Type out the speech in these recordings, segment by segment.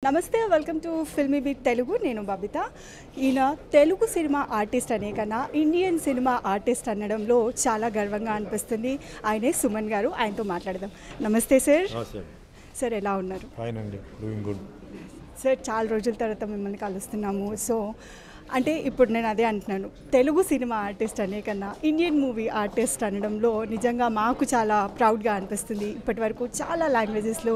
నమస్తే, welcome to filmy beat Telugu. నేను బబిత. ఈయన తెలుగు సినిమా ఆర్టిస్ట్ అనే కన్నా ఇండియన్ సినిమా ఆర్టిస్ట్ అనడంలో చాలా గర్వంగా అనిపిస్తుంది. ఆయనే సుమన్ గారు. ఆయనతో మాట్లాడదాం. నమస్తే సార్. సార్ ఎలా ఉన్నారు? ఫైన్ అండి, డూయింగ్ గుడ్. సార్, చాలా రోజుల తర్వాత మిమ్మల్ని కలుస్తున్నాము. సో అంటే ఇప్పుడు నేను అదే అంటున్నాను, తెలుగు సినిమా ఆర్టిస్ట్ అనే కన్నా ఇండియన్ మూవీ ఆర్టిస్ట్ అనడంలో నిజంగా మాకు చాలా ప్రౌడ్గా అనిపిస్తుంది. ఇప్పటి వరకు చాలా లాంగ్వేజెస్లో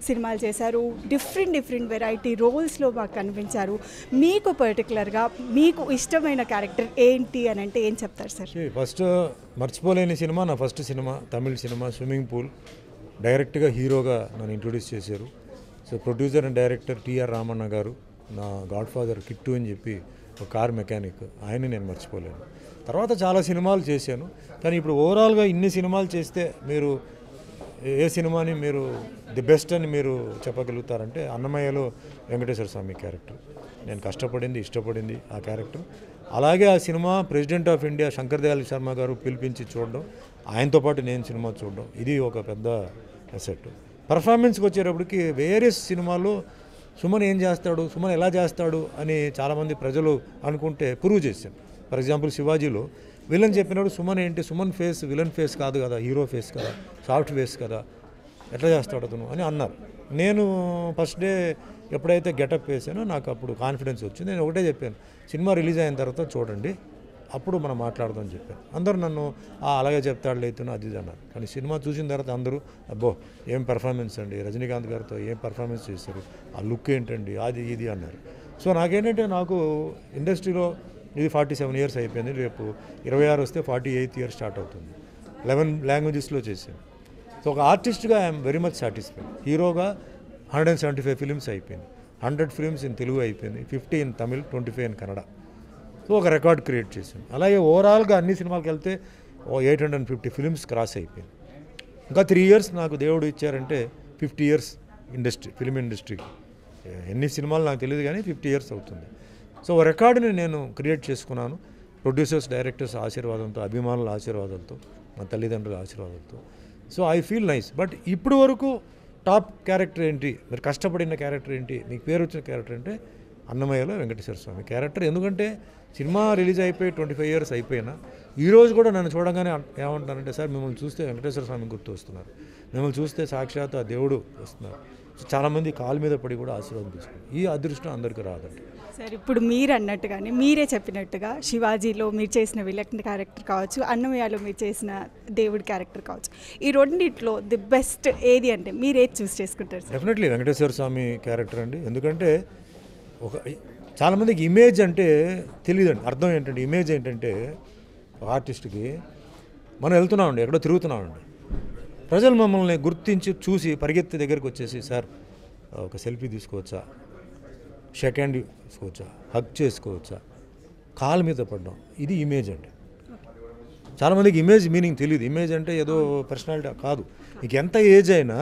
సినిమాలు చేశారు, డిఫరెంట్ వెరైటీ రోల్స్లో మాకు కనిపించారు. మీకు పర్టికులర్గా మీకు ఇష్టమైన క్యారెక్టర్ ఏంటి అని అంటే ఏం చెప్తారు సార్? ఫస్ట్ మర్చిపోలేని సినిమా, నా first cinema Tamil cinema swimming pool. డైరెక్ట్గా హీరోగా నన్ను ఇంట్రొడ్యూస్ చేశారు. So producer and director TR Ramanna garu, నా గాడ్ ఫాదర్ కిట్టు అని చెప్పి ఒక కార్ మెకానిక్, ఆయన్ని నేను మర్చిపోలేను. తర్వాత చాలా సినిమాలు చేశాను, కానీ ఇప్పుడు ఓవరాల్గా ఇన్ని సినిమాలు చేస్తే మీరు ఏ సినిమాని మీరు ది బెస్ట్ అని మీరు చెప్పగలుగుతారంటే అన్నమయ్యలో వెంకటేశ్వర స్వామి క్యారెక్టర్. నేను కష్టపడింది, ఇష్టపడింది ఆ క్యారెక్టర్. అలాగే ఆ cinema president of India Shankar Dayal Sharma గారు పిలిపించి చూడడం, ఆయనతో పాటు నేను సినిమా చూడడం, ఇది ఒక పెద్ద అసెట్. పర్ఫార్మెన్స్కి వచ్చేటప్పటికి వేరియస్ సినిమాల్లో సుమన్ ఏం చేస్తాడు, సుమన్ ఎలా చేస్తాడు అని చాలామంది ప్రజలు అనుకుంటే ప్రూవ్ చేశాను. ఫర్ ఎగ్జాంపుల్ శివాజీలో విలన్ చెప్పినప్పుడు సుమన్ ఏంటి, సుమన్ ఫేస్ విలన్ ఫేస్ కాదు కదా, హీరో ఫేస్ కదా, సాఫ్ట్ ఫేస్ కదా, ఎట్లా చేస్తాడు అతను అని అన్నారు. నేను ఫస్ట్ డే ఎప్పుడైతే గెటప్ వేసానో నాకు అప్పుడు కాన్ఫిడెన్స్ వచ్చింది. నేను ఒకటే చెప్పాను, సినిమా రిలీజ్ అయిన తర్వాత చూడండి, అప్పుడు మనం మాట్లాడదాం అని చెప్పాను. అందరూ నన్ను అలాగే చెప్తాడు లేతున్నా అది అన్నారు. కానీ సినిమా చూసిన తర్వాత అందరూ అబ్బో ఏం పెర్ఫార్మెన్స్ అండి, రజనీకాంత్ గారితో ఏం పెర్ఫార్మెన్స్ చేశారు, ఆ లుక్ ఏంటండి, అది ఇది అన్నారు. సో నాకేంటంటే నాకు ఇండస్ట్రీలో ఇది 47 ఇయర్స్ అయిపోయింది. రేపు 26 వస్తే 48th ఇయర్ స్టార్ట్ అవుతుంది. 11 లాంగ్వేజెస్లో చేశాను. సో ఒక ఆర్టిస్ట్గా ఐఎమ్ వెరీ మచ్ సాటిస్ఫైడ్. హీరోగా 175 ఫిలిమ్స్ అయిపోయింది, 100 ఫిలిమ్స్ ఇన్ తెలుగు అయిపోయింది, 50 in Tamil, 25 in Kannada. So ఒక రికార్డ్ క్రియేట్ చేశాను. అలాగే ఓవరాల్గా అన్ని సినిమాలకు వెళ్తే 850 ఫిలిమ్స్ క్రాస్ అయిపోయింది. ఇంకా 3 ఇయర్స్ నాకు దేవుడు ఇచ్చారంటే 50 ఇయర్స్ ఇండస్ట్రీ, ఫిలిం ఇండస్ట్రీకి. ఎన్ని సినిమాలు నాకు తెలియదు కానీ 50 ఇయర్స్ అవుతుంది. సో రికార్డుని నేను క్రియేట్ చేసుకున్నాను, ప్రొడ్యూసర్స్ డైరెక్టర్స్ ఆశీర్వాదంతో, అభిమానుల ఆశీర్వాదంతో, మా తల్లిదండ్రుల ఆశీర్వాదంతో. So I feel nice. But ఇప్పుడు వరకు టాప్ క్యారెక్టర్ ఏంటి, మీరు కష్టపడిన క్యారెక్టర్ ఏంటి, మీకు పేరు వచ్చిన క్యారెక్టర్ అంటే అన్నమయ్యలో వెంకటేశ్వర స్వామి క్యారెక్టర్. ఎందుకంటే సినిమా రిలీజ్ అయిపోయి 25 ఇయర్స్ అయిపోయినా ఈరోజు కూడా నన్ను చూడగానే ఏమంటారంటే, సార్ మిమ్మల్ని చూస్తే వెంకటేశ్వర స్వామి గుర్తు వస్తున్నారు, మిమ్మల్ని చూస్తే సాక్షాత్ ఆ దేవుడు వస్తున్నారు. చాలామంది కాలు మీద పడి కూడా ఆశీర్వాదం తీసుకున్నారు. ఈ అదృష్టం అందరికీ రాదండి. సార్, ఇప్పుడు మీరు అన్నట్టుగానే మీరే చెప్పినట్టుగా శివాజీలో మీరు చేసిన విలన్ క్యారెక్టర్ కావచ్చు, అన్నమయ్యలో మీరు చేసిన దేవుడి క్యారెక్టర్ కావచ్చు, ఈ రెండింటిలో ది బెస్ట్ ఏది అంటే మీరు ఏది చూస్ చేసుకుంటారు సార్? డెఫినెట్లీ వెంకటేశ్వర స్వామి క్యారెక్టర్ అండి. ఎందుకంటే ఒక చాలామందికి ఇమేజ్ అంటే తెలియదండి. అర్థం ఏంటంటే, ఇమేజ్ ఏంటంటే ఆర్టిస్ట్కి మనం వెళ్తున్నామండి, ఎక్కడో తిరుగుతున్నామండి, ప్రజలు మమ్మల్ని గుర్తించి చూసి పరిగెత్తి దగ్గరికి వచ్చేసి, సార్ ఒక సెల్ఫీ తీసుకోవచ్చా, షేక్ హ్యాండ్ తీసుకోవచ్చా, హగ్ చేసుకోవచ్చా, కాలు మీద పడ్డాం, ఇది ఇమేజ్ అండి. చాలామందికి ఇమేజ్ మీనింగ్ తెలియదు. ఇమేజ్ అంటే ఏదో పర్సనాలిటీ కాదు. మీకు ఎంత ఏజ్ అయినా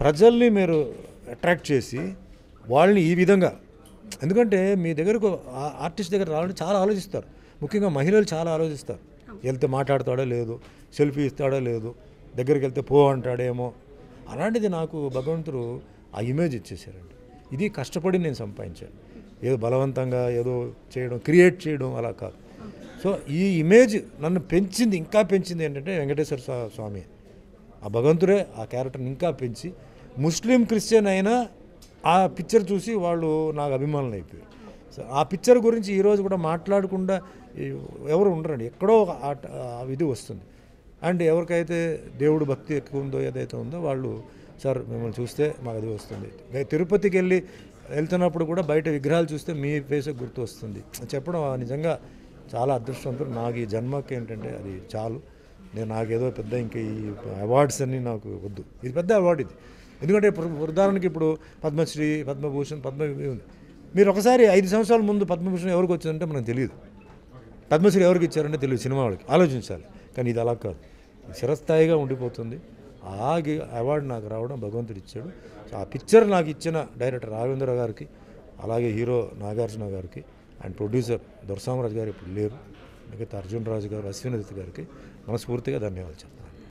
ప్రజల్ని మీరు అట్రాక్ట్ చేసి వాళ్ళని ఈ విధంగా, ఎందుకంటే మీ దగ్గరకు ఆర్టిస్ట్ దగ్గర రావాలంటే చాలా ఆలోచిస్తారు. ముఖ్యంగా మహిళలు చాలా ఆలోచిస్తారు. వెళ్తే మాట్లాడతాడో లేదు, సెల్ఫీ ఇస్తాడో లేదు, దగ్గరికి వెళ్తే పో అంటాడేమో. అలాంటిది నాకు భగవంతుడు ఆ ఇమేజ్ ఇచ్చేసారండి. ఇది కష్టపడి నేను సంపాదించాను, ఏదో బలవంతంగా ఏదో చేయడం, క్రియేట్ చేయడం అలా కాదు. సో ఈ ఇమేజ్ నన్ను పెంచింది, ఇంకా పెంచింది ఏంటంటే వెంకటేశ్వర స్వామి. ఆ భగవంతుడే ఆ క్యారెక్టర్ని ఇంకా పెంచి, ముస్లిం క్రిస్టియన్ అయినా ఆ పిక్చర్ చూసి వాళ్ళు నాకు అభిమానులు అయిపోయారు. సో ఆ పిక్చర్ గురించి ఈరోజు కూడా మాట్లాడకుండా ఎవరు ఉండరండి. ఎక్కడో ఆ విధి వస్తుంది. అండ్ ఎవరికైతే దేవుడు భక్తి ఎక్కువ ఉందో, ఏదైతే ఉందో వాళ్ళు, సార్ మిమ్మల్ని చూస్తే మాకు అది వస్తుంది. తిరుపతికి వెళ్తున్నప్పుడు కూడా బయట విగ్రహాలు చూస్తే మీ ఫేస్ గుర్తు వస్తుంది చెప్పడం నిజంగా చాలా అదృష్టవంతుడు. నాకు ఈ జన్మకి ఏంటంటే అది చాలు. నాకేదో పెద్ద ఇంకా ఈ అవార్డ్స్ అన్నీ నాకు వద్దు. ఇది పెద్ద అవార్డు ఇది. ఎందుకంటే ఉదాహరణకి ఇప్పుడు పద్మశ్రీ, పద్మభూషణ్, పద్మవిభూషణ్ ఉంది. మీరు ఒకసారి 5 సంవత్సరాల ముందు పద్మభూషణ్ ఎవరికి వచ్చిందంటే మనకు తెలియదు, పద్మశ్రీ ఎవరికి ఇచ్చారంటే తెలియదు, సినిమా వాళ్ళకి ఆలోచించాలి. కానీ ఇది అలా కాదు, చిరస్థాయిగా ఉండిపోతుంది. ఆ అవార్డు నాకు రావడం భగవంతుడు ఇచ్చాడు. ఆ పిక్చర్ నాకు ఇచ్చిన డైరెక్టర్ రాఘవేంద్ర గారికి, అలాగే హీరో నాగార్జున గారికి, అండ్ ప్రొడ్యూసర్ దొరసామరాజు గారు ఇప్పుడు లేరు, మిగతా అర్జున్ రాజు గారు, అశ్వినదత్ గారికి మనస్ఫూర్తిగా ధన్యవాదాలు చెప్తాను.